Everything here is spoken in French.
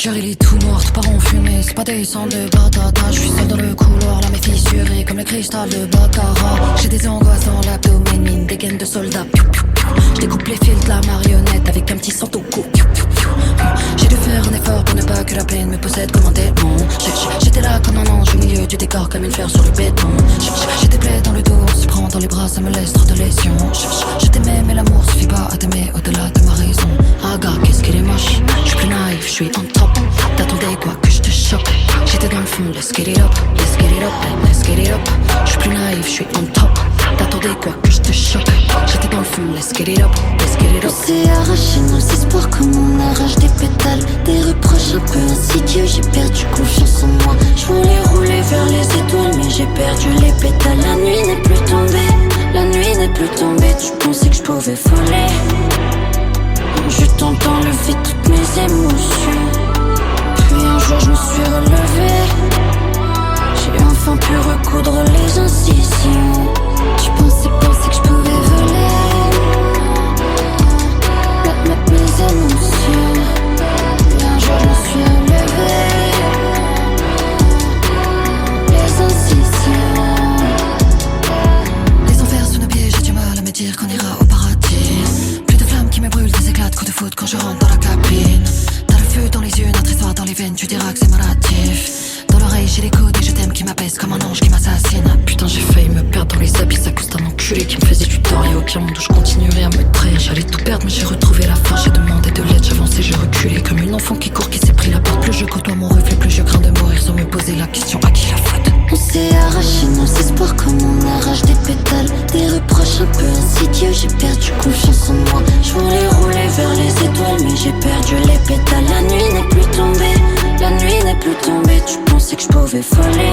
Cœur il est tout noir, tout part en fumée, c'est pas des sangs de batata. Je suis seul dans le couloir, la méfie fissurée comme le cristal de Baccarat. J'ai des angoisses dans l'abdomen, mine des gaines de soldats. Je découpe les fils de la marionnette avec un petit sang au cou. J'ai dû faire un effort pour ne pas que la peine me possède comme un démon. J'étais là comme un ange au milieu du décor, comme une fleur sur le béton. J'ai des plaies dans le dos, on se prend dans les bras, ça me laisse trop de lésions. Je t'aimais mais l'amour suffit pas à t'aimer au-delà de ma raison. Aga, qu'est-ce qu'il est moche, je suis plus naïf, je suis on top. T'attendais quoi que je te choque. J'étais dans le fond, let's get it up, let's get it up, let's get it up. Je suis plus naïf, je suis on top. T'attendais quoi que je te choque. J'étais dans le fond, let's get it up, let's get it up. On s'est arraché nos espoirs comme on arrache des pétales. Des reproches un peu insidieux, j'ai perdu confiance en moi. Je voulais rouler vers les étoiles mais j'ai perdu les pétales. La nuit n'est plus tombée, la nuit n'est plus tombée. Tu pensais que je pouvais voler. Je t'entends lever toutes mes émotions. Puis un jour je me suis relevée. J'ai enfin pu recoudre les incisions. Tu pensais que je pouvais voler. Mes émotions. Puis un jour je me suis relevée. Les incisions. Les enfers sous nos pieds, j'ai du mal à me dire qu'on ira au paradis. Plus de flammes qui me brûlent, des éclats de coups de foudre quand je rentre dans la cabine. T'as le feu dans les yeux, notre histoire dans les veines, tu diras que c'est maladif. Dans l'oreille j'ai l'écho des je t'aime qui m'apaise comme un ange qui m'assassine. Putain j'ai failli me perdre dans les abysses à cause d'un enculé qui me faisait du tort. Y'a aucun monde où je continuerai à me trahir. J'allais tout perdre mais j'ai retrouvé la force. J'ai demandé de l'aide, j'avançais, j'ai reculé comme une enfant qui court, qui s'est pris la porte. Plus je côtoie mon reflet, plus je crains de mourir sans me poser la question à qui la faute. On s'est arraché nos espoirs comme on arrache des pétales. Des reproches un peu insidieux, j'ai perdu confiance en moi. Je voulais rouler vers les étoiles mais j'ai perdu les pétales. La nuit n'est plus tombée, la nuit n'est plus tombée. Tu pensais que je pouvais voler.